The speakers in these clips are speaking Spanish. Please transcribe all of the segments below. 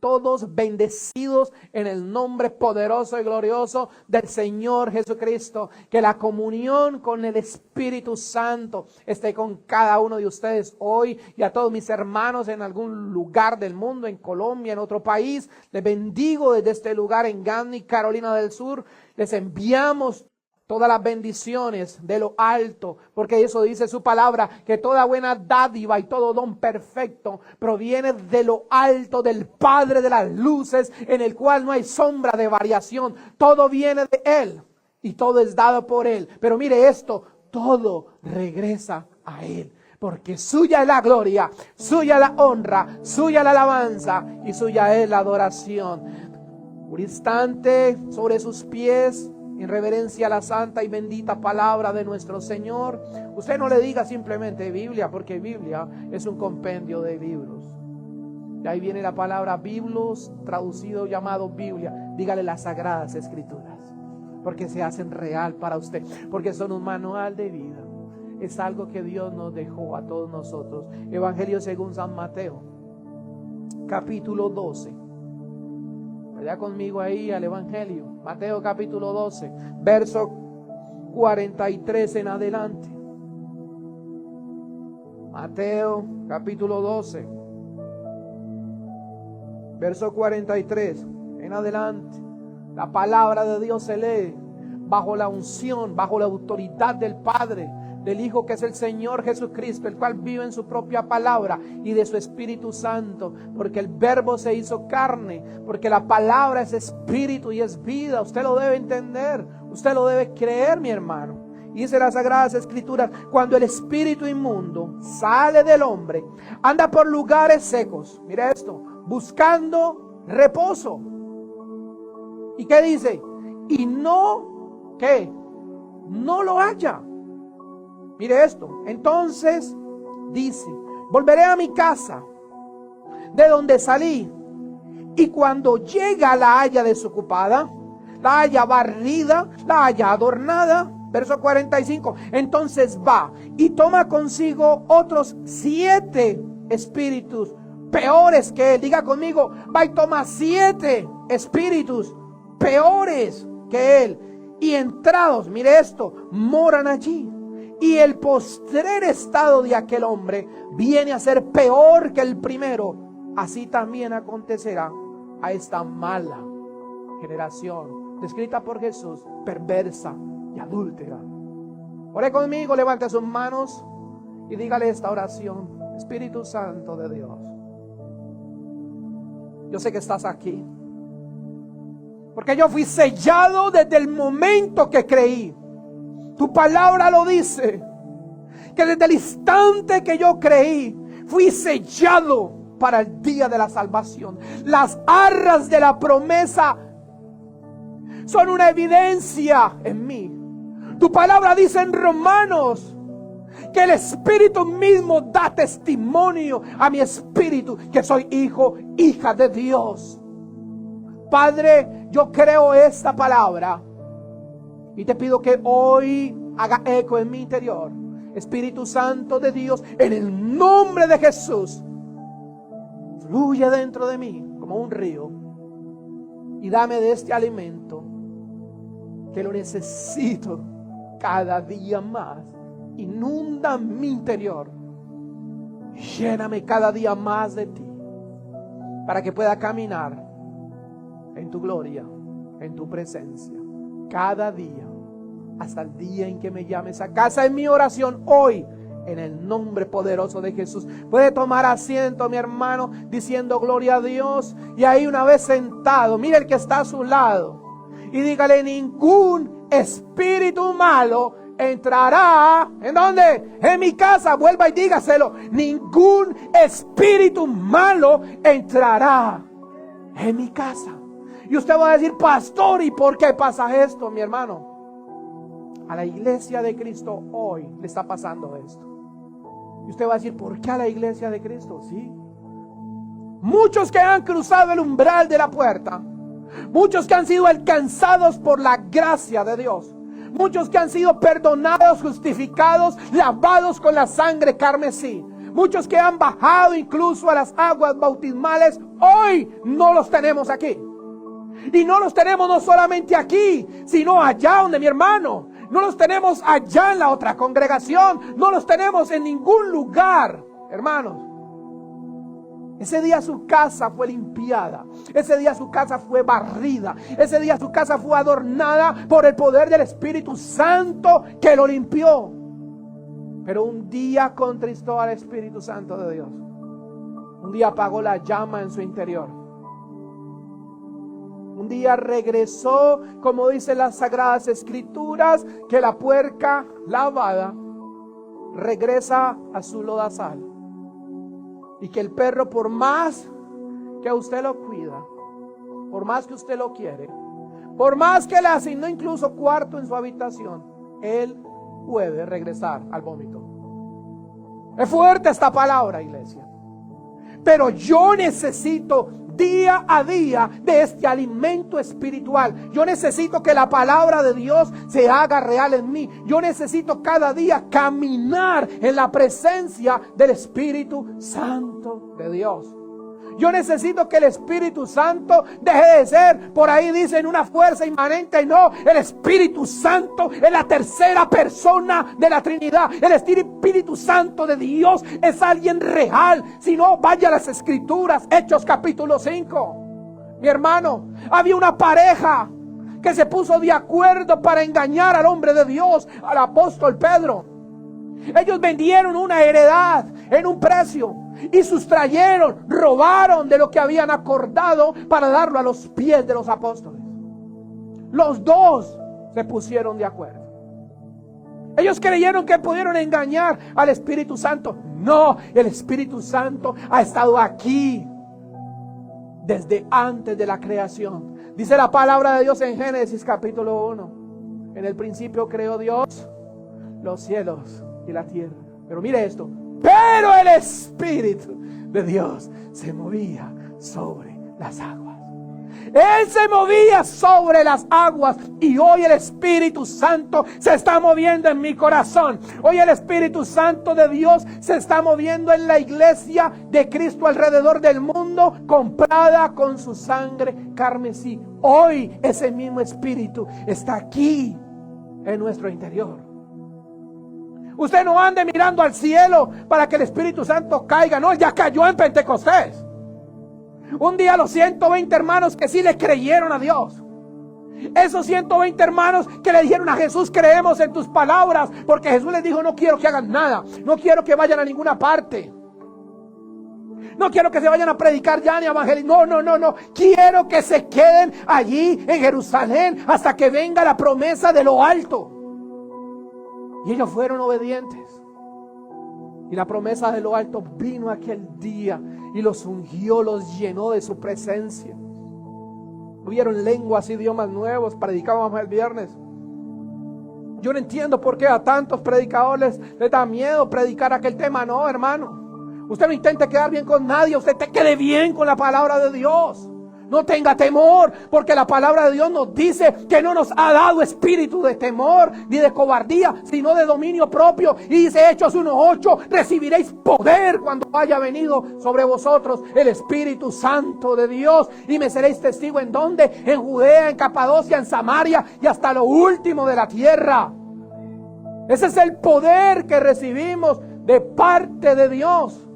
todos bendecidos en el nombre poderoso y glorioso del Señor Jesucristo. Que la comunión con el Espíritu Santo esté con cada uno de ustedes hoy, y a todos mis hermanos en algún lugar del mundo, en Colombia, en otro país. Les bendigo desde este lugar en Gandhi, Carolina del Sur. Les enviamos todas las bendiciones de lo alto, porque eso dice su palabra, que toda buena dádiva y todo don perfecto proviene de lo alto, del Padre de las luces, en el cual no hay sombra de variación. Todo viene de Él y todo es dado por Él. Pero mire esto, todo regresa a Él, porque suya es la gloria, suya la honra, suya la alabanza y suya es la adoración. Un instante sobre sus pies, en reverencia a la santa y bendita palabra de nuestro Señor. Usted no le diga simplemente Biblia, porque Biblia es un compendio de libros. De ahí viene la palabra Biblos, traducido, llamado Biblia. Dígale las Sagradas Escrituras, porque se hacen real para usted, porque son un manual de vida. Es algo que Dios nos dejó a todos nosotros. Evangelio según San Mateo, capítulo 12. Vaya conmigo ahí al Evangelio, Mateo capítulo 12, verso 43 en adelante. Mateo capítulo 12, verso 43 en adelante. La palabra de Dios se lee bajo la unción, bajo la autoridad del Padre, del Hijo que es el Señor Jesucristo, el cual vive en su propia palabra, y de su Espíritu Santo, porque el Verbo se hizo carne, porque la palabra es espíritu y es vida. Usted lo debe entender, usted lo debe creer, mi hermano. Y dice las Sagradas Escrituras: cuando el espíritu inmundo sale del hombre, anda por lugares secos, mira esto, buscando reposo. ¿Y qué dice? Y no, ¿qué? No lo halla. Mire esto, entonces dice: volveré a mi casa, de donde salí, y cuando llega la haya desocupada, la haya barrida, la haya adornada. Verso 45, entonces va y toma consigo otros 7 espíritus peores que él. Diga conmigo, va y toma 7 espíritus peores que él, y entrados, mire esto, moran allí. Y el postrer estado de aquel hombre viene a ser peor que el primero. Así también acontecerá a esta mala generación, descrita por Jesús, perversa y adúltera. Ore conmigo, levante sus manos y dígale esta oración: Espíritu Santo de Dios, yo sé que estás aquí, porque yo fui sellado desde el momento que creí. Tu palabra lo dice, que desde el instante que yo creí, fui sellado para el día de la salvación. Las arras de la promesa son una evidencia en mí. Tu palabra dice en Romanos que el Espíritu mismo da testimonio a mi espíritu que soy hijo, hija de Dios. Padre, yo creo esta palabra y te pido que hoy haga eco en mi interior. Espíritu Santo de Dios, en el nombre de Jesús, fluye dentro de mí como un río y dame de este alimento que lo necesito cada día más. Inunda mi interior, lléname cada día más de ti, para que pueda caminar en tu gloria, en tu presencia, cada día, hasta el día en que me llames a casa. En mi oración hoy, en el nombre poderoso de Jesús. Puede tomar asiento, mi hermano, diciendo gloria a Dios. Y ahí, una vez sentado, mire el que está a su lado y dígale: ningún espíritu malo entrará. ¿En dónde? En mi casa. Vuelva y dígaselo: ningún espíritu malo entrará en mi casa. Y usted va a decir: pastor, ¿y por qué pasa esto, mi hermano? A la iglesia de Cristo hoy le está pasando esto. Y usted va a decir: ¿por qué a la iglesia de Cristo? Sí. Muchos que han cruzado el umbral de la puerta, muchos que han sido alcanzados por la gracia de Dios, muchos que han sido perdonados, justificados, lavados con la sangre carmesí, Muchos que han bajado incluso a las aguas bautismales, hoy no los tenemos aquí. Y no los tenemos no solamente aquí, sino allá donde mi hermano. No los tenemos allá en la otra congregación. No los tenemos en ningún lugar, hermanos. Ese día su casa fue limpiada. Ese día su casa fue barrida. Ese día su casa fue adornada por el poder del Espíritu Santo que lo limpió. Pero un día contristó al Espíritu Santo de Dios. Un día apagó la llama en su interior. Un día regresó, como dicen las Sagradas Escrituras, que la puerca lavada regresa a su lodazal. Y que el perro, por más que usted lo cuida, por más que usted lo quiere, por más que le asignó incluso cuarto en su habitación, él puede regresar al vómito. Es fuerte esta palabra, iglesia. Pero yo necesito día a día de este alimento espiritual. Yo necesito que la palabra de Dios se haga real en mí. Yo necesito cada día caminar en la presencia del Espíritu Santo de Dios. Yo necesito que el Espíritu Santo deje de ser, por ahí dicen, una fuerza inmanente. No, el Espíritu Santo es la tercera persona de la Trinidad. El Espíritu Santo de Dios es alguien real. Si no, vaya a las Escrituras, Hechos capítulo 5. Mi hermano, había una pareja que se puso de acuerdo para engañar al hombre de Dios, al apóstol Pedro. Ellos vendieron una heredad en un precio y sustrayeron, robaron de lo que habían acordado para darlo a los pies de los apóstoles. Los dos se pusieron de acuerdo. Ellos creyeron que pudieron engañar al Espíritu Santo. No, el Espíritu Santo ha estado aquí desde antes de la creación. Dice la palabra de Dios en Génesis capítulo 1. En el principio creó Dios los cielos y la tierra. Pero mire esto. Pero el Espíritu de Dios se movía sobre las aguas. Él se movía sobre las aguas. Y hoy el Espíritu Santo se está moviendo en mi corazón. Hoy el Espíritu Santo de Dios se está moviendo en la iglesia de Cristo alrededor del mundo, comprada con su sangre carmesí. Hoy ese mismo Espíritu está aquí en nuestro interior. Usted no ande mirando al cielo para que el Espíritu Santo caiga. No, ya cayó en Pentecostés. Un día los 120 hermanos que sí le creyeron a Dios. Esos 120 hermanos que le dijeron a Jesús: creemos en tus palabras. Porque Jesús les dijo: no quiero que hagan nada. No quiero que vayan a ninguna parte. No quiero que se vayan a predicar ya ni a evangelizar. No. Quiero que se queden allí en Jerusalén hasta que venga la promesa de lo alto. Y ellos fueron obedientes. Y la promesa de lo alto vino aquel día y los ungió, los llenó de su presencia. Hubieron lenguas, idiomas nuevos, predicábamos el viernes. Yo no entiendo por qué a tantos predicadores les da miedo predicar aquel tema. No, hermano. Usted no intente quedar bien con nadie, usted te quede bien con la palabra de Dios. No tenga temor, porque la palabra de Dios nos dice que no nos ha dado espíritu de temor ni de cobardía, sino de dominio propio. Y dice Hechos 1:8: recibiréis poder cuando haya venido sobre vosotros el Espíritu Santo de Dios. Y me seréis testigo ¿en dónde? En Judea, en Capadocia, en Samaria y hasta lo último de la tierra. Ese es el poder que recibimos de parte de Dios.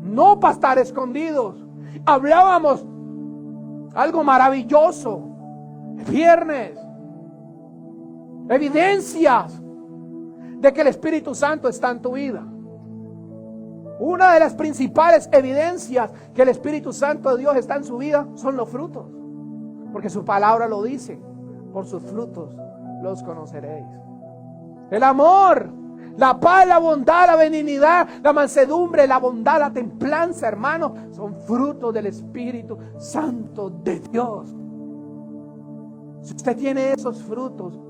No para estar escondidos. Hablábamos algo maravilloso el viernes. Evidencias de que el Espíritu Santo está en tu vida. Una de las principales evidencias que el Espíritu Santo de Dios está en su vida son los frutos. Porque su palabra lo dice: por sus frutos los conoceréis. El amor, la paz, la bondad, la benignidad, la mansedumbre, la bondad, la templanza, hermano, son frutos del Espíritu Santo de Dios. Si usted tiene esos frutos,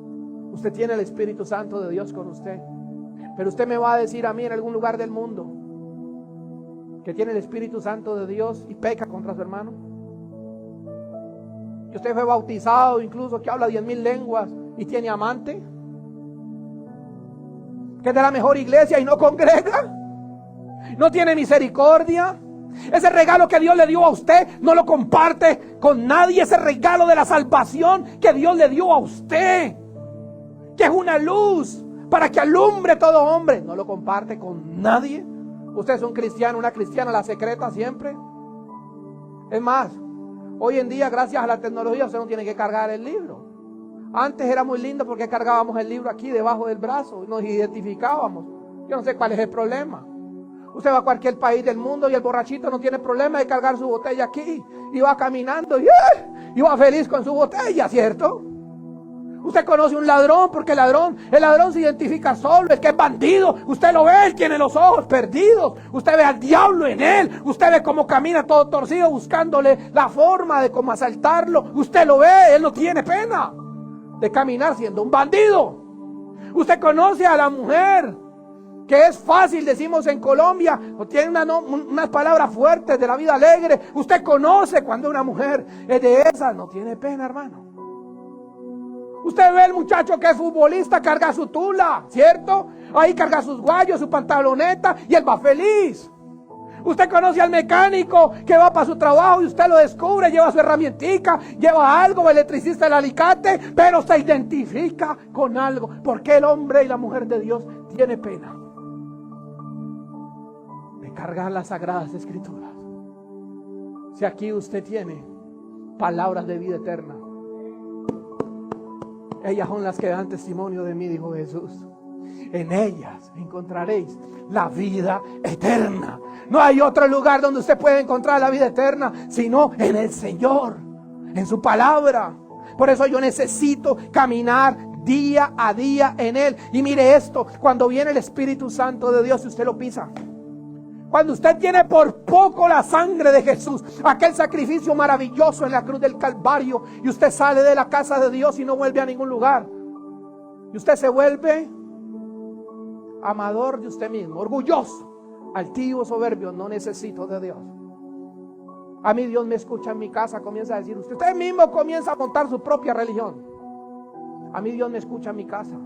usted tiene el Espíritu Santo de Dios con usted. Pero usted me va a decir a mí en algún lugar del mundo que tiene el Espíritu Santo de Dios y peca contra su hermano. Que usted fue bautizado, incluso que habla 10,000 lenguas y tiene amante. Que es de la mejor iglesia y no congrega. no tiene misericordia. Ese regalo que Dios le dio a usted no lo comparte con nadie. Ese regalo de la salvación que Dios le dio a usted, que es una luz para que alumbre todo hombre, no lo comparte con nadie. Usted es un cristiano, una cristiana, la secreta siempre. Es más, hoy en día, gracias a la tecnología, usted no tiene que cargar el libro. Antes era muy lindo porque cargábamos el libro aquí debajo del brazo y nos identificábamos. Yo no sé cuál es el problema. Usted va a cualquier país del mundo y el borrachito no tiene problema de cargar su botella aquí. Y va caminando y va feliz con su botella, ¿cierto? Usted conoce un ladrón porque el ladrón se identifica solo. El que es bandido, usted lo ve, él tiene los ojos perdidos. Usted ve al diablo en él. Usted ve cómo camina todo torcido buscándole la forma de cómo asaltarlo. Usted lo ve, él no tiene pena de caminar siendo un bandido. Usted conoce a la mujer, que es fácil, decimos en Colombia, o tiene unas palabras fuertes de la vida alegre. Usted conoce cuando una mujer es de esas, no tiene pena, hermano. Usted ve el muchacho que es futbolista, carga su tula, ¿cierto? Ahí carga sus guayos, su pantaloneta y él va feliz. Usted conoce al mecánico que va para su trabajo y usted lo descubre, lleva su herramientica, lleva algo, electricista, el alicate, pero se identifica con algo. Porque el hombre y la mujer de Dios tiene pena de cargar las sagradas escrituras. Si aquí usted tiene palabras de vida eterna, ellas son las que dan testimonio de mí, dijo Jesús. En ellas encontraréis la vida eterna. No hay otro lugar donde usted pueda encontrar la vida eterna sino en el Señor, en su palabra. Por eso yo necesito caminar día a día en Él. Y mire esto, cuando viene el Espíritu Santo de Dios y usted lo pisa, cuando usted tiene por poco la sangre de Jesús, aquel sacrificio maravilloso en la cruz del Calvario, y usted sale de la casa de Dios y no vuelve a ningún lugar, y usted se vuelve amador de usted mismo, orgulloso, altivo, soberbio, no necesito de Dios. A mí Dios me escucha en mi casa, comienza a decir usted mismo comienza a montar su propia religión. A mí Dios me escucha en mi casa.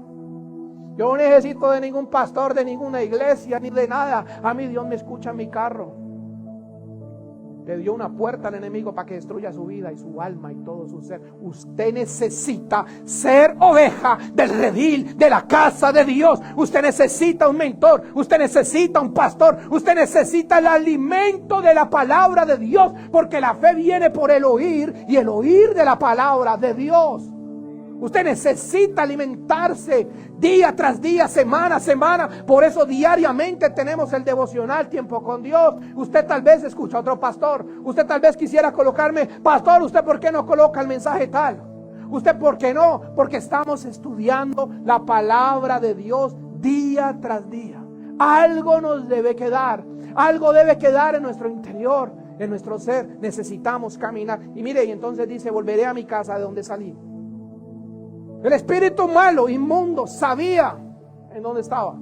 Yo no necesito de ningún pastor, de ninguna iglesia, ni de nada. A mí Dios me escucha en mi carro. Le dio una puerta al enemigo para que destruya su vida y su alma y todo su ser. Usted necesita ser oveja del redil de la casa de Dios. Usted necesita un mentor. Usted necesita un pastor. Usted necesita el alimento de la palabra de Dios. Porque la fe viene por el oír y el oír de la palabra de Dios. Usted necesita alimentarse día tras día, semana a semana. Por eso diariamente tenemos el devocional, tiempo con Dios. Usted tal vez escucha a otro pastor. Usted tal vez quisiera colocarme, pastor, ¿usted por qué no coloca el mensaje tal? ¿Usted por qué no? Porque estamos estudiando la palabra de Dios día tras día. Algo nos debe quedar. Algo debe quedar en nuestro interior, en nuestro ser. Necesitamos caminar. Y mire, y entonces dice, volveré a mi casa de donde salí. El espíritu malo, inmundo, sabía en dónde estaba.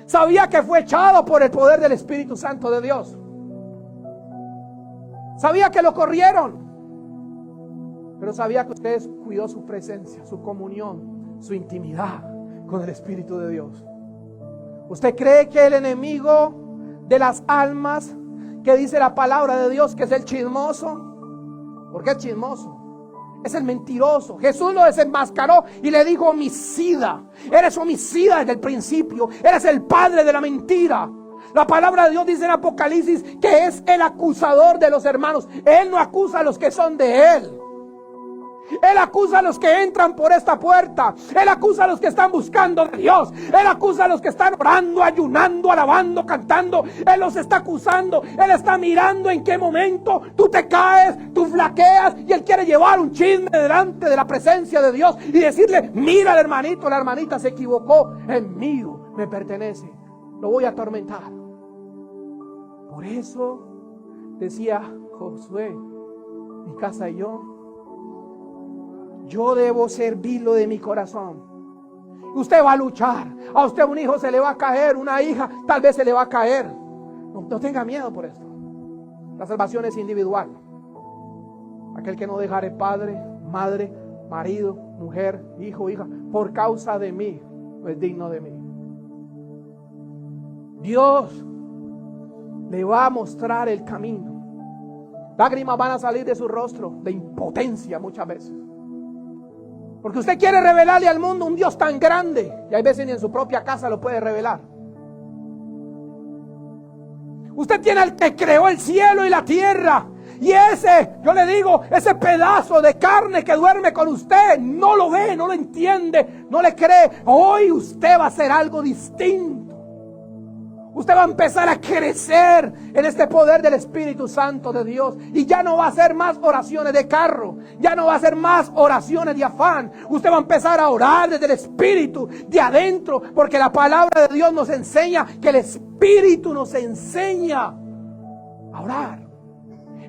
Sabía que fue echado por el poder del Espíritu Santo de Dios. Sabía que lo corrieron. Pero sabía que usted cuidó su presencia, su comunión, su intimidad con el Espíritu de Dios. ¿Usted cree que el enemigo de las almas, que dice la palabra de Dios, que es el chismoso? ¿Por qué es chismoso? Es el mentiroso. Jesús lo desenmascaró y le dijo: homicida, eres homicida desde el principio, eres el padre de la mentira. La palabra de Dios dice en Apocalipsis que es el acusador de los hermanos. Él no acusa a los que son de Él. Él acusa a los que entran por esta puerta. Él acusa a los que están buscando de Dios. Él acusa a los que están orando, ayunando, alabando, cantando. Él los está acusando. Él está mirando en qué momento tú te caes, tú flaqueas, y Él quiere llevar un chisme delante de la presencia de Dios y decirle: mira al hermanito, la hermanita se equivocó, es mío, me pertenece, lo voy a atormentar. Por eso decía Josué: mi casa y yo debo servirlo de mi corazón. Usted va a luchar. A usted un hijo se le va a caer, una hija tal vez se le va a caer. No tenga miedo por esto. La salvación es individual. Aquel que no dejare padre, madre, marido, mujer, hijo, hija, por causa de mí, no es digno de mí. Dios le va a mostrar el camino. Lágrimas van a salir de su rostro de impotencia muchas veces. Porque usted quiere revelarle al mundo un Dios tan grande y hay veces ni en su propia casa lo puede revelar. Usted tiene al que creó el cielo y la tierra. Y yo le digo, ese pedazo de carne que duerme con usted, no lo ve, no lo entiende, no le cree. Hoy usted va a hacer algo distinto. Usted va a empezar a crecer en este poder del Espíritu Santo de Dios. Y ya no va a hacer más oraciones de carro. Ya no va a hacer más oraciones de afán. Usted va a empezar a orar desde el Espíritu, de adentro. Porque la palabra de Dios nos enseña que el Espíritu nos enseña a orar.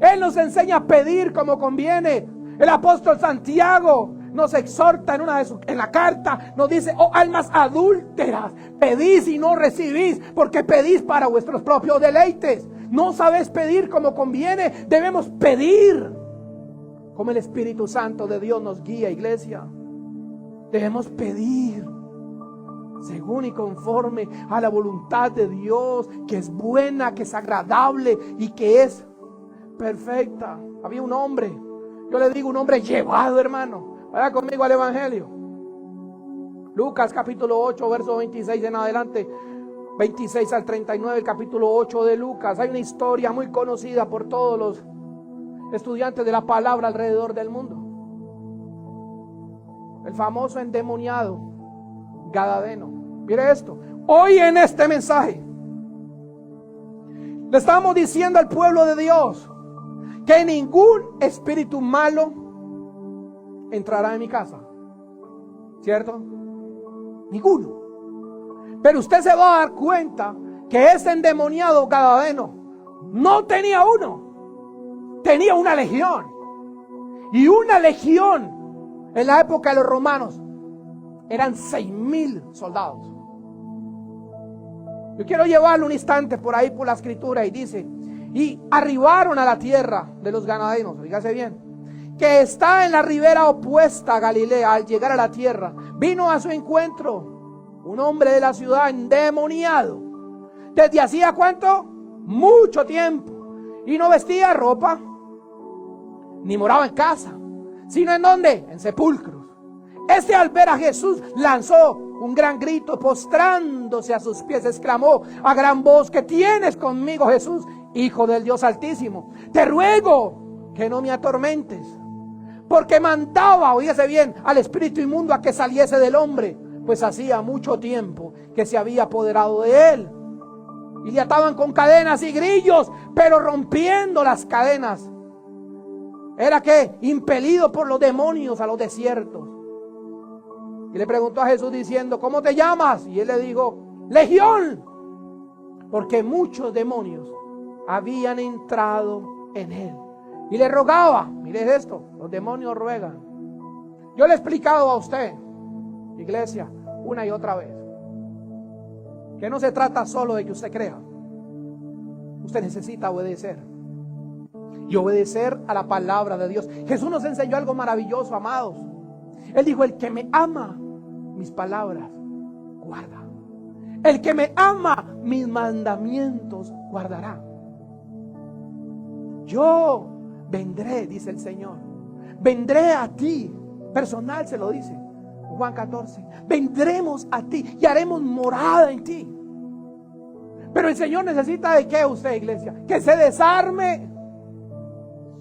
Él nos enseña a pedir como conviene. El apóstol Santiago nos exhorta en la carta, nos dice: oh almas adúlteras, pedís y no recibís, porque pedís para vuestros propios deleites. No sabéis pedir como conviene. Debemos pedir como el Espíritu Santo de Dios nos guía, iglesia. Debemos pedir según y conforme a la voluntad de Dios, que es buena, que es agradable y que es perfecta. Había un hombre, yo le digo un hombre llevado, hermano. Vaya conmigo al Evangelio. Lucas capítulo 8, verso 26 en adelante. 26 al 39, el capítulo 8 de Lucas. Hay una historia muy conocida por todos los estudiantes de la palabra alrededor del mundo. El famoso endemoniado Gadareno. Mire esto. Hoy en este mensaje le estamos diciendo al pueblo de Dios que ningún espíritu malo entrará en mi casa. ¿Cierto? Ninguno. Pero usted se va a dar cuenta que ese endemoniado Gadareno no tenía uno, tenía una legión. Y una legión en la época de los romanos eran 6,000 soldados. Yo quiero llevarlo un instante por ahí por la escritura y dice: y arribaron a la tierra de los ganadenos, fíjese bien, que está en la ribera opuesta a Galilea. Al llegar a la tierra, vino a su encuentro un hombre de la ciudad endemoniado. ¿Desde hacía cuánto? Mucho tiempo. Y no vestía ropa, ni moraba en casa, sino ¿en dónde? En sepulcros. Este, al ver a Jesús, lanzó un gran grito, postrándose a sus pies, exclamó a gran voz: ¿qué tienes conmigo, Jesús, Hijo del Dios Altísimo? Te ruego que no me atormentes. Porque mandaba, oígase bien, al espíritu inmundo a que saliese del hombre, pues hacía mucho tiempo que se había apoderado de él. Y le ataban con cadenas y grillos, pero rompiendo las cadenas, era que impelido por los demonios a los desiertos. Y le preguntó a Jesús diciendo: ¿cómo te llamas? Y él le dijo: Legión, porque muchos demonios habían entrado en él. Y le rogaba, mire esto, los demonios ruegan. Yo le he explicado a usted, iglesia, una y otra vez, que no se trata solo de que usted crea. Usted necesita obedecer. Y obedecer a la palabra de Dios. Jesús nos enseñó algo maravilloso, amados. Él dijo: el que me ama, mis palabras guarda. El que me ama, mis mandamientos guardará. Yo vendré, dice el Señor. Vendré a ti. Personal se lo dice Juan 14. Vendremos a ti y haremos morada en ti. Pero el Señor necesita de qué usted, iglesia? Que se desarme.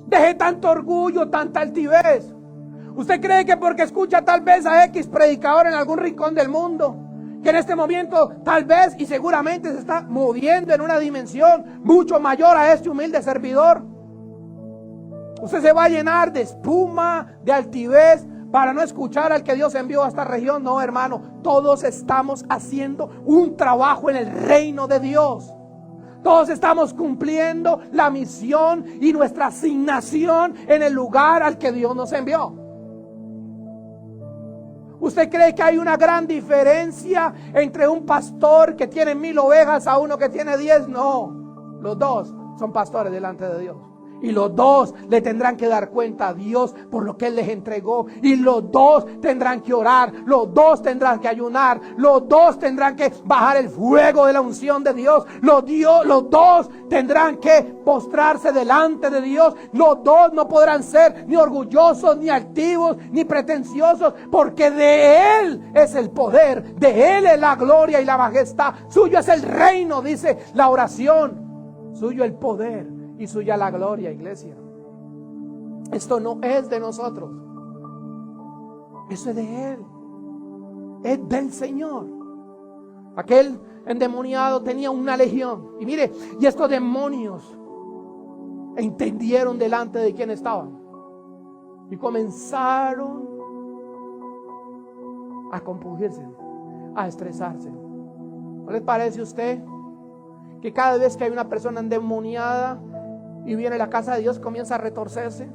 Deje tanto orgullo, tanta altivez. ¿Usted cree que porque escucha tal vez a X predicador en algún rincón del mundo, que en este momento tal vez y seguramente se está moviendo en una dimensión mucho mayor a este humilde servidor, usted se va a llenar de espuma, de altivez, para no escuchar al que Dios envió a esta región? No, hermano, todos estamos haciendo un trabajo en el reino de Dios. Todos estamos cumpliendo la misión y nuestra asignación en el lugar al que Dios nos envió. ¿Usted cree que hay una gran diferencia entre un pastor que tiene 1,000 ovejas a uno que tiene 10? No, los dos son pastores delante de Dios. Y los dos le tendrán que dar cuenta a Dios por lo que Él les entregó. Y los dos tendrán que orar. Los dos tendrán que ayunar. Los dos tendrán que bajar el fuego de la unción de Dios. Los dos tendrán que postrarse delante de Dios. Los dos no podrán ser ni orgullosos, ni altivos, ni pretenciosos. Porque de Él es el poder. De Él es la gloria y la majestad. Suyo es el reino, dice la oración. Suyo el poder. Y suya la gloria, iglesia. Esto no es de nosotros. Eso es de Él. Es del Señor. Aquel endemoniado tenía una legión. Y mire, y estos demonios entendieron delante de quién estaban. Y comenzaron a compungirse, a estresarse. ¿No les parece a usted que cada vez que hay una persona endemoniada y viene a la casa de Dios, comienza a retorcerse?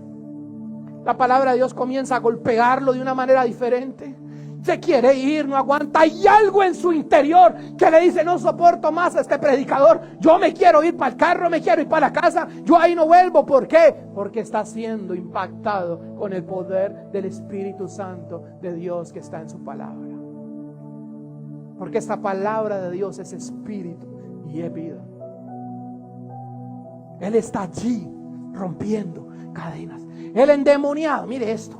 La palabra de Dios comienza a golpearlo de una manera diferente. Se quiere ir, no aguanta. Hay algo en su interior que le dice: no soporto más a este predicador. Yo me quiero ir para el carro, me quiero ir para la casa. Yo ahí no vuelvo. ¿Por qué? Porque está siendo impactado con el poder del Espíritu Santo de Dios que está en su palabra. Porque esta palabra de Dios es espíritu y es vida. Él está allí rompiendo cadenas. El endemoniado, mire esto,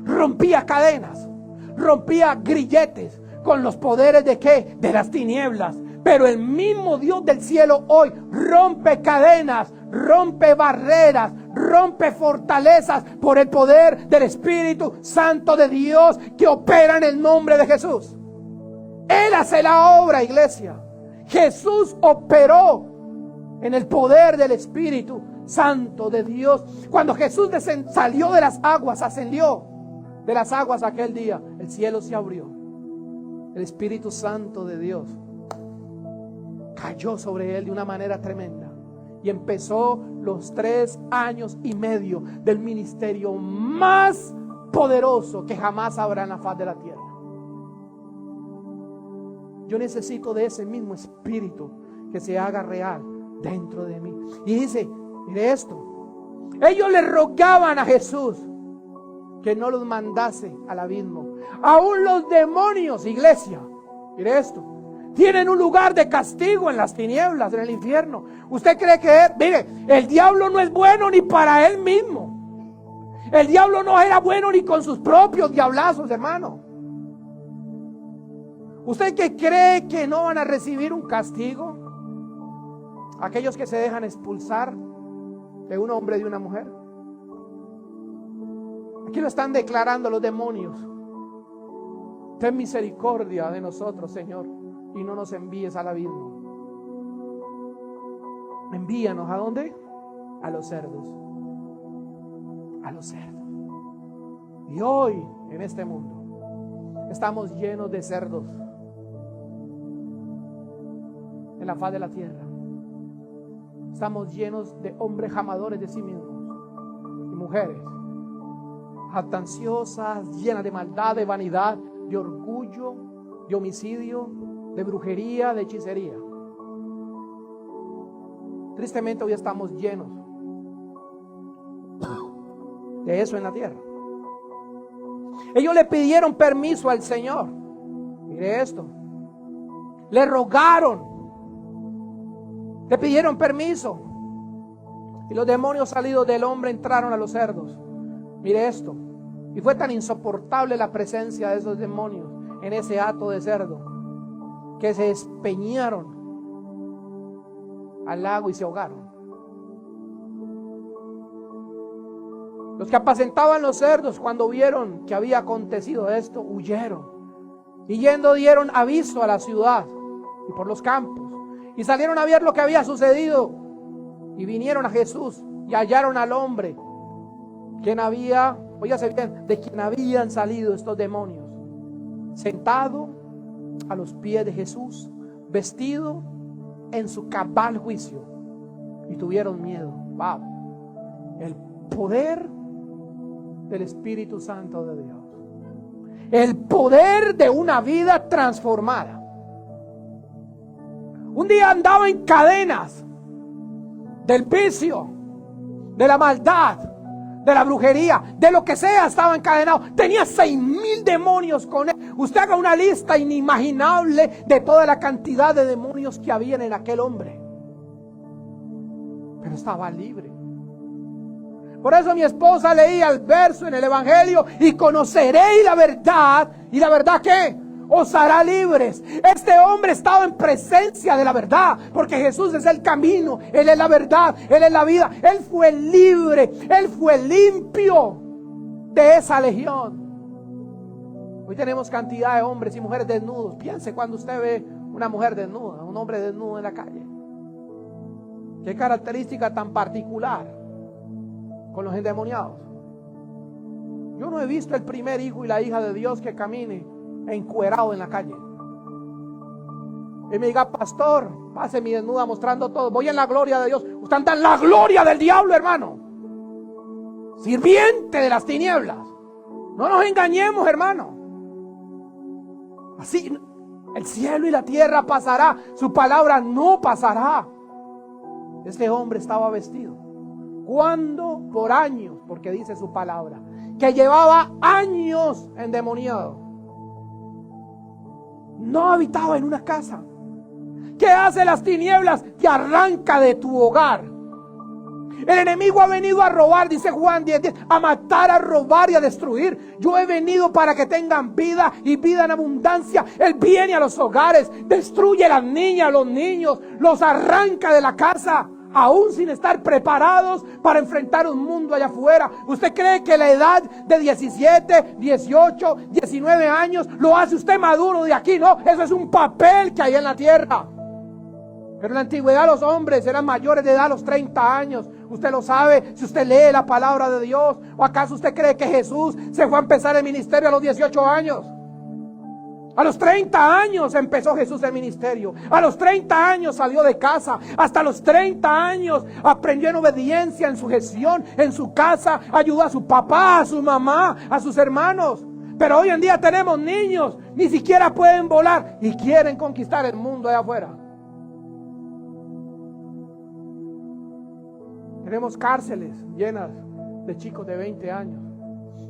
rompía cadenas, rompía grilletes con los poderes de ¿qué? De las tinieblas. Pero el mismo Dios del cielo hoy rompe cadenas, rompe barreras, rompe fortalezas por el poder del Espíritu Santo de Dios que opera en el nombre de Jesús. Él hace la obra, iglesia. Jesús operó en el poder del Espíritu Santo de Dios. Cuando Jesús salió de las aguas, ascendió de las aguas aquel día, el cielo se abrió. El Espíritu Santo de Dios cayó sobre él de una manera tremenda. Y empezó los 3 años y medio del ministerio más poderoso que jamás habrá en la faz de la tierra. Yo necesito de ese mismo Espíritu que se haga real dentro de mí. Y dice, mire esto, ellos le rogaban a Jesús que no los mandase al abismo. Aún los demonios, iglesia, mire esto, tienen un lugar de castigo en las tinieblas, en el infierno. ¿Usted cree que mire, el diablo no es bueno ni para él mismo? El diablo no era bueno ni con sus propios diablazos, hermano. ¿Usted qué cree que no van a recibir un castigo? Aquellos que se dejan expulsar de un hombre y de una mujer. Aquí lo están declarando los demonios. Ten misericordia de nosotros, Señor, y no nos envíes al abismo. Envíanos ¿a dónde? A los cerdos. A los cerdos. Y hoy, en este mundo, estamos llenos de cerdos en la faz de la tierra. Estamos llenos de hombres amadores de sí mismos y mujeres jactanciosas, llenas de maldad, de vanidad, de orgullo, de homicidio, de brujería, de hechicería. Tristemente hoy estamos llenos de eso en la tierra. Ellos le pidieron permiso al Señor. Mire esto. Le rogaron. Le pidieron permiso. Y los demonios salidos del hombre entraron a los cerdos. Mire esto. Y fue tan insoportable la presencia de esos demonios en ese hato de cerdo que se despeñaron al lago y se ahogaron. Los que apacentaban los cerdos, cuando vieron que había acontecido esto, huyeron. Y yendo dieron aviso a la ciudad y por los campos. Y salieron a ver lo que había sucedido. Y vinieron a Jesús y hallaron al hombre quien había, óyase bien, de quien habían salido estos demonios, sentado a los pies de Jesús, vestido en su cabal juicio. Y tuvieron miedo. Wow. El poder del Espíritu Santo de Dios. El poder de una vida transformada. Un día andaba en cadenas del vicio, de la maldad, de la brujería, de lo que sea, estaba encadenado. Tenía 6,000 demonios con él. Usted haga una lista inimaginable de toda la cantidad de demonios que había en aquel hombre. Pero estaba libre. Por eso mi esposa leía el verso en el Evangelio: y conoceréis la verdad, y la verdad ¿qué? Os hará libres. Este hombre estaba en presencia de la verdad, porque Jesús es el camino, Él es la verdad, Él es la vida. Él fue libre, Él fue limpio de esa legión. Hoy tenemos cantidad de hombres y mujeres desnudos. Piense cuando usted ve una mujer desnuda, un hombre desnudo en la calle. Qué característica tan particular con los endemoniados. Yo no he visto el primer hijo y la hija de Dios que camine encuerado en la calle y me diga: pastor, pase mi desnuda mostrando todo, voy en la gloria de Dios. Usted anda en la gloria del diablo, hermano, sirviente de las tinieblas. No nos engañemos, hermano. Así el cielo y la tierra pasará, su palabra no pasará. Este hombre estaba vestido. ¿Cuándo? Por años, porque dice su palabra que llevaba años endemoniado. No habitaba en una casa. ¿Qué hace las tinieblas? Te arranca de tu hogar. El enemigo ha venido a robar, dice Juan 10:10, a matar, a robar y a destruir. Yo he venido para que tengan vida y vida en abundancia. Él viene a los hogares, destruye a las niñas, a los niños, los arranca de la casa, aún sin estar preparados para enfrentar un mundo allá afuera. ¿Usted cree que la edad de 17, 18, 19 años lo hace usted maduro de aquí? No, eso es un papel que hay en la tierra. Pero en la antigüedad los hombres eran mayores de edad a los 30 años. Usted lo sabe si usted lee la palabra de Dios. ¿O acaso usted cree que Jesús se fue a empezar el ministerio a los 18 años? A los 30 años empezó Jesús el ministerio. A los 30 años salió de casa. Hasta los 30 años aprendió en obediencia, en sujeción, en su casa. Ayudó a su papá, a su mamá, a sus hermanos. Pero hoy en día tenemos niños, ni siquiera pueden volar y quieren conquistar el mundo allá afuera. Tenemos cárceles llenas de chicos de 20 años,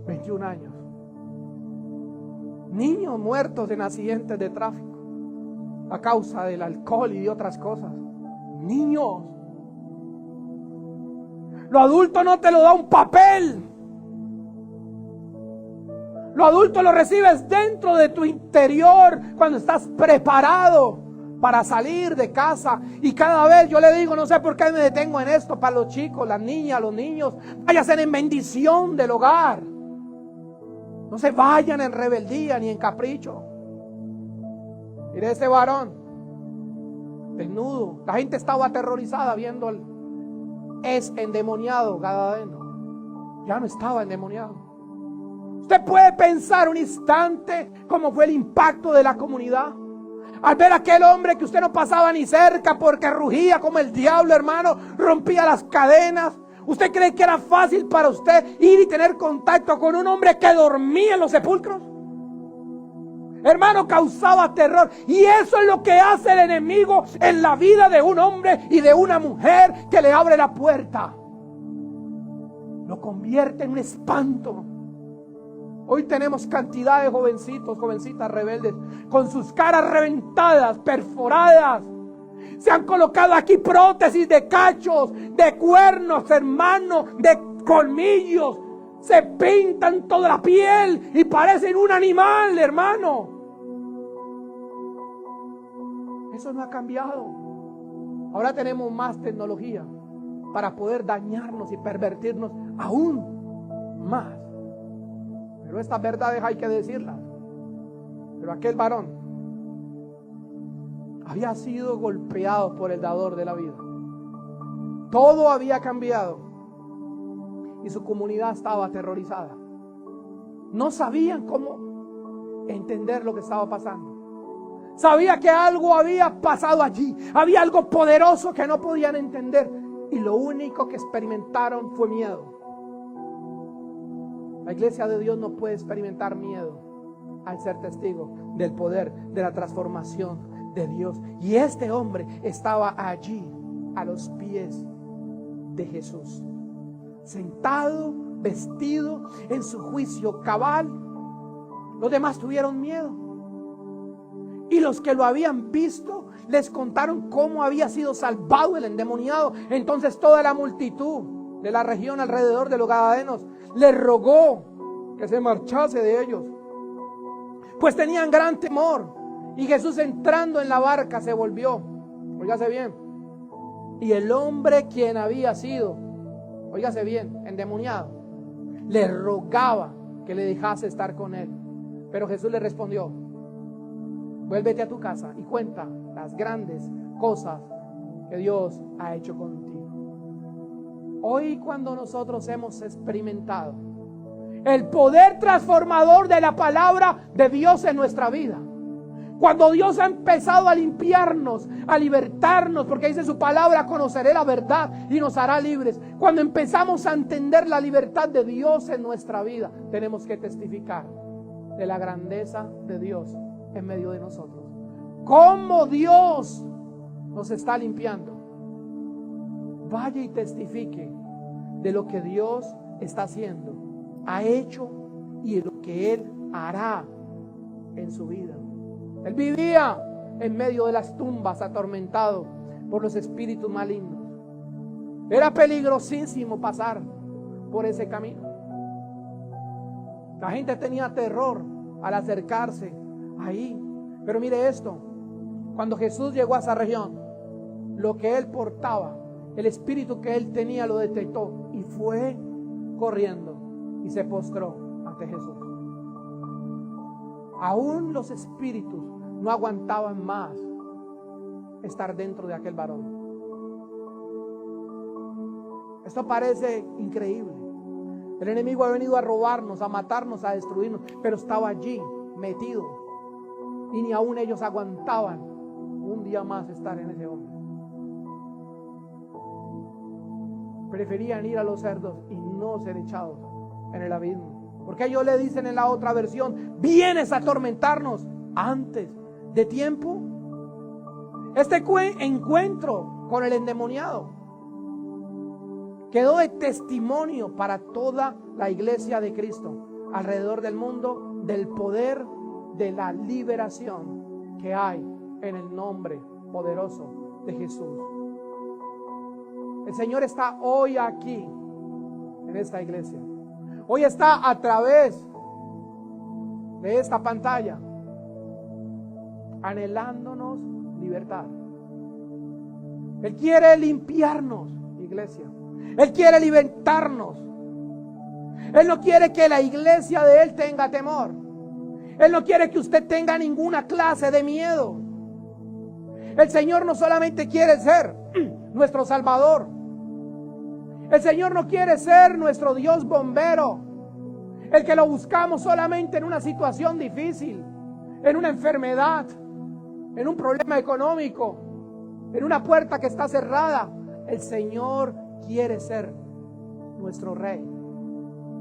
21 años. Niños muertos en accidentes de tráfico a causa del alcohol y de otras cosas. Niños. Lo adulto no te lo da un papel. Lo adulto lo recibes dentro de tu interior cuando estás preparado para salir de casa. Y cada vez yo le digo, no sé por qué me detengo en esto, para los chicos, las niñas, los niños, váyanse en bendición del hogar. No se vayan en rebeldía ni en capricho. Mire ese varón desnudo. La gente estaba aterrorizada viéndolo. Es endemoniado Gadareno. Ya no estaba endemoniado. Usted puede pensar un instante cómo fue el impacto de la comunidad al ver a aquel hombre que usted no pasaba ni cerca porque rugía como el diablo, hermano, rompía las cadenas. ¿Usted cree que era fácil para usted ir y tener contacto con un hombre que dormía en los sepulcros? Hermano, causaba terror. Y eso es lo que hace el enemigo en la vida de un hombre y de una mujer que le abre la puerta. Lo convierte en un espanto. Hoy tenemos cantidad de jovencitos, jovencitas rebeldes, con sus caras reventadas, perforadas. Se han colocado aquí prótesis de cachos, de cuernos, hermano, de colmillos. Se pintan toda la piel y parecen un animal, hermano. Eso no ha cambiado. Ahora tenemos más tecnología para poder dañarnos y pervertirnos aún más. Pero estas verdades hay que decirlas. Pero aquel varón había sido golpeado por el dador de la vida. Todo había cambiado y su comunidad estaba aterrorizada. No sabían cómo entender lo que estaba pasando. Sabía que algo había pasado allí. Había algo poderoso que no podían entender. Y lo único que experimentaron fue miedo. La iglesia de Dios no puede experimentar miedo al ser testigo del poder, de la transformación de Dios. Y este hombre estaba allí a los pies de Jesús. sentado, vestido, en su juicio cabal. Los demás tuvieron miedo. Y los que lo habían visto les contaron cómo había sido salvado el endemoniado. Entonces toda la multitud de la región alrededor de los Gadarenos le rogó que se marchase de ellos, pues tenían gran temor. Y Jesús, entrando en la barca, se volvió, óigase bien, y el hombre quien había sido, óigase bien, endemoniado, le rogaba que le dejase estar con él. Pero Jesús le respondió: vuélvete a tu casa y cuenta las grandes cosas que Dios ha hecho contigo. Hoy, cuando nosotros hemos experimentado el poder transformador de la palabra de Dios en nuestra vida, cuando Dios ha empezado a limpiarnos, a libertarnos, porque dice su palabra: conoceré la verdad y nos hará libres. Cuando empezamos a entender la libertad de Dios en nuestra vida, tenemos que testificar de la grandeza de Dios en medio de nosotros. Cómo Dios nos está limpiando. Vaya y testifique de lo que Dios está haciendo, ha hecho y de lo que Él hará en su vida. Él vivía en medio de las tumbas, atormentado por los espíritus malignos. Era peligrosísimo pasar por ese camino. La gente tenía terror al acercarse ahí. Pero mire esto: cuando Jesús llegó a esa región, lo que él portaba, el espíritu que él tenía, lo detectó y fue corriendo y se postró ante Jesús. Aún los espíritus no aguantaban más estar dentro de aquel varón. Esto parece increíble. El enemigo ha venido a robarnos, a matarnos, a destruirnos, pero estaba allí metido, y ni aún ellos aguantaban un día más estar en ese hombre. Preferían ir a los cerdos y no ser echados en el abismo, porque ellos le dicen en la otra versión: vienes a atormentarnos antes de tiempo. Este encuentro con el endemoniado quedó de testimonio para toda la iglesia de Cristo alrededor del mundo del poder de la liberación que hay en el nombre poderoso de Jesús. El Señor está hoy aquí en esta iglesia. Hoy está a través de esta pantalla anhelándonos libertad. Él quiere limpiarnos, iglesia. Él quiere libertarnos. Él no quiere que la iglesia de Él tenga temor. Él no quiere que usted tenga ninguna clase de miedo. El Señor no solamente quiere ser nuestro Salvador. El Señor no quiere ser nuestro Dios bombero, el que lo buscamos solamente en una situación difícil, en una enfermedad, en un problema económico, en una puerta que está cerrada. El Señor quiere ser nuestro Rey.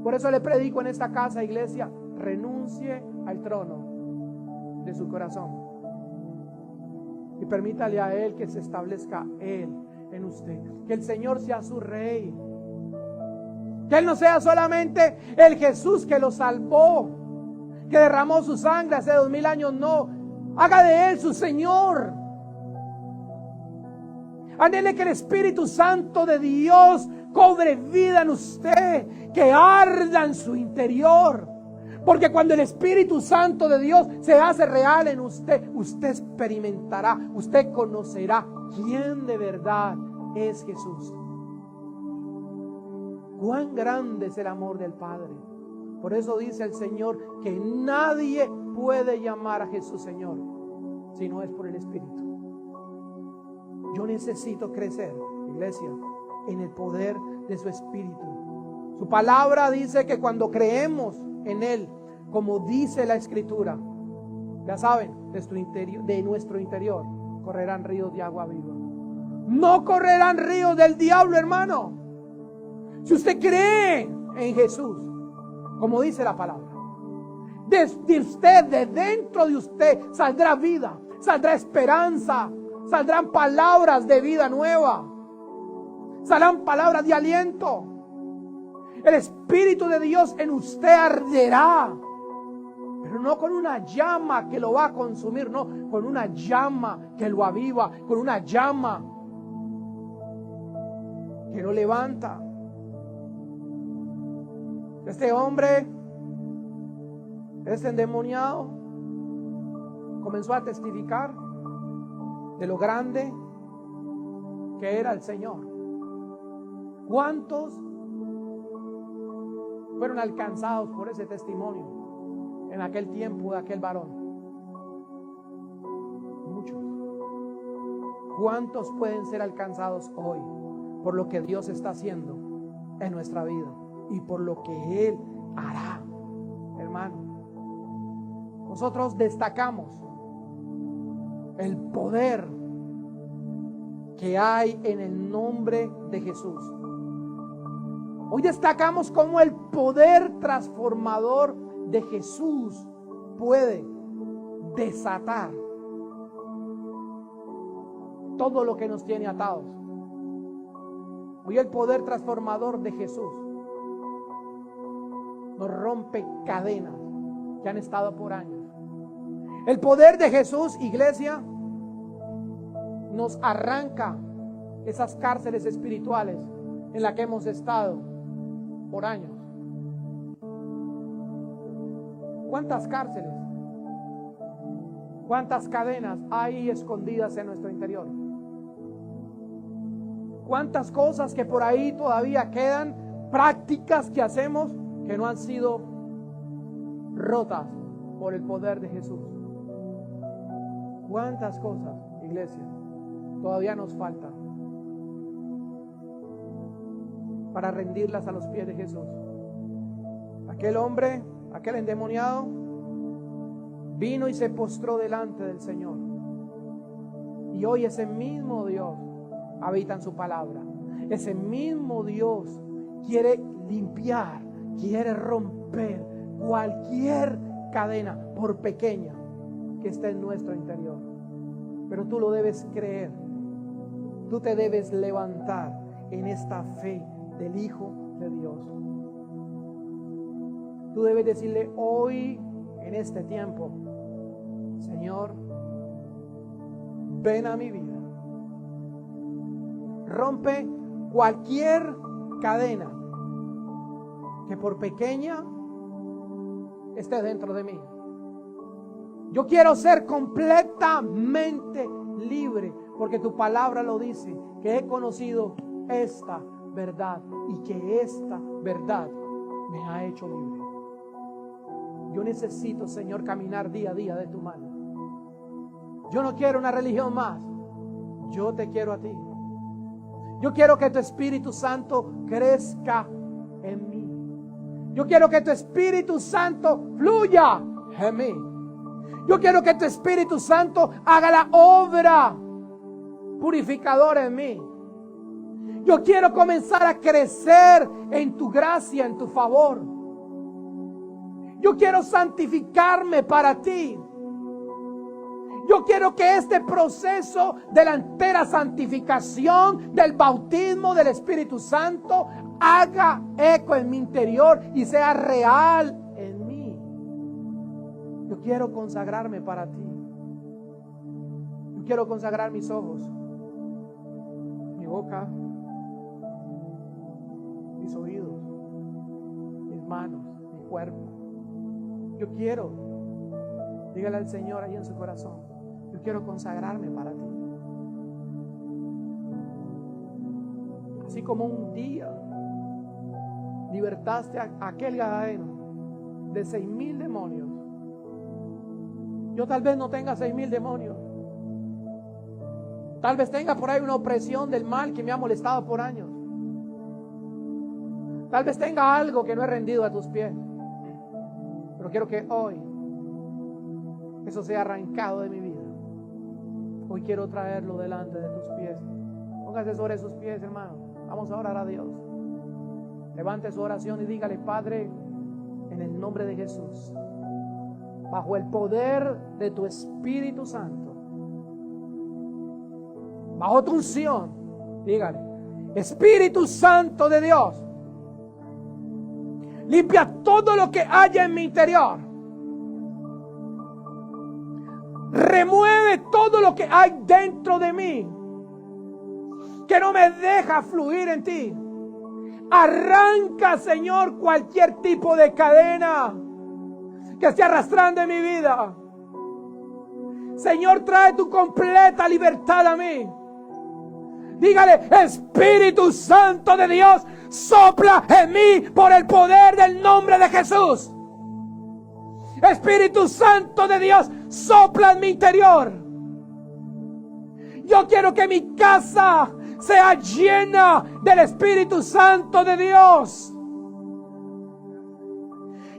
Por eso le predico en esta casa, iglesia: renuncie al trono de su corazón y permítale a Él que se establezca Él en usted. Que el Señor sea su Rey. Que Él no sea solamente el Jesús que lo salvó, que derramó su sangre hace 2000 años. No, haga de Él su Señor. Anhele que el Espíritu Santo de Dios cobre vida en usted, que arda en su interior. Porque cuando el Espíritu Santo de Dios se hace real en usted, usted experimentará, usted conocerá quién de verdad es Jesús. Cuán grande es el amor del Padre. Por eso dice el Señor que nadie puede llamar a Jesús Señor si no es por el Espíritu. Yo necesito crecer, iglesia, en el poder de su Espíritu. Su palabra dice que cuando creemos en Él, como dice la Escritura, ya saben, de nuestro interior correrán ríos de agua viva. No correrán ríos del diablo, hermano. Si usted cree en Jesús, como dice la palabra, de usted, de dentro de usted, saldrá vida, saldrá esperanza, saldrán palabras de vida nueva, saldrán palabras de aliento. El Espíritu de Dios en usted arderá. Pero no con una llama que lo va a consumir, no, con una llama que lo aviva, con una llama que lo levanta. Este hombre, este endemoniado, comenzó a testificar de lo grande que era el Señor. ¿Cuántos fueron alcanzados por ese testimonio en aquel tiempo de aquel varón? Muchos. ¿Cuántos pueden ser alcanzados hoy por lo que Dios está haciendo en nuestra vida y por lo que Él hará? Hermano, nosotros destacamos el poder que hay en el nombre de Jesús. Hoy destacamos cómo el poder transformador de Jesús puede desatar todo lo que nos tiene atados. Hoy el poder transformador de Jesús nos rompe cadenas que han estado por años. El poder de Jesús, iglesia, nos arranca esas cárceles espirituales en las que hemos estado por años. ¿Cuántas cárceles? ¿Cuántas cadenas hay escondidas en nuestro interior? ¿Cuántas cosas que por ahí todavía quedan? Prácticas que hacemos que no han sido rotas por el poder de Jesús. ¿Cuántas cosas, iglesia, todavía nos faltan para rendirlas a los pies de Jesús? Aquel hombre, aquel endemoniado, vino y se postró delante del Señor. Y hoy ese mismo Dios habita en su palabra. Ese mismo Dios quiere limpiar, quiere romper cualquier cadena, por pequeña que esté en nuestro interior. Pero tú lo debes creer. Tú te debes levantar en esta fe del Hijo de Dios. Tú debes decirle hoy, en este tiempo: Señor, ven a mi vida. Rompe cualquier cadena que por pequeña esté dentro de mí. Yo quiero ser completamente libre, porque tu palabra lo dice, que he conocido esta verdad y que esta verdad me ha hecho libre. Yo necesito, Señor, caminar día a día de tu mano. Yo no quiero una religión más. Yo te quiero a ti. Yo quiero que tu Espíritu Santo crezca en mí. Yo quiero que tu Espíritu Santo fluya en mí. Yo quiero que tu Espíritu Santo haga la obra purificadora en mí. Yo quiero comenzar a crecer en tu gracia, en tu favor. Yo quiero santificarme para ti. Yo quiero que este proceso de la entera santificación, del bautismo del Espíritu Santo, haga eco en mi interior y sea real en mí. Yo quiero consagrarme para ti. Yo quiero consagrar mis ojos, mi boca, mis oídos, mis manos, mi cuerpo. Yo quiero, dígale al Señor ahí en su corazón, yo quiero consagrarme para ti. Así como un día libertaste a aquel gadareno de 6,000 demonios, yo tal vez no tenga 6,000 demonios. Tal vez tenga por ahí una opresión del mal que me ha molestado por años. Tal vez tenga algo que no he rendido a tus pies. Pero quiero que hoy eso sea arrancado de mi vida. Hoy quiero traerlo delante de tus pies. Póngase sobre sus pies, hermano. Vamos a orar a Dios. Levante su oración y dígale: Padre, en el nombre de Jesús, bajo el poder de tu Espíritu Santo, bajo tu unción, dígale: Espíritu Santo de Dios, Limpia todo lo que haya en mi interior. Remueve todo lo que hay dentro de mí, que no me deja fluir en ti. Arranca, Señor, cualquier tipo de cadena que esté arrastrando en mi vida. Señor, trae tu completa libertad a mí. Dígale: Espíritu Santo de Dios, sopla en mí por el poder del nombre de Jesús. Espíritu Santo de Dios, sopla en mi interior. Yo quiero que mi casa sea llena del Espíritu Santo de Dios.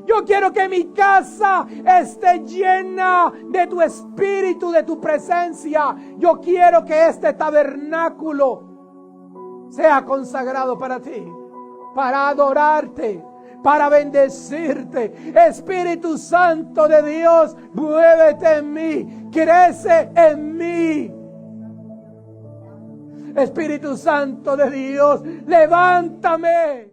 Yo quiero que mi casa esté llena de tu Espíritu, de tu presencia. Yo quiero que este tabernáculo sea consagrado para ti, para adorarte, para bendecirte. Espíritu Santo de Dios, muévete en mí, crece en mí. Espíritu Santo de Dios, levántame.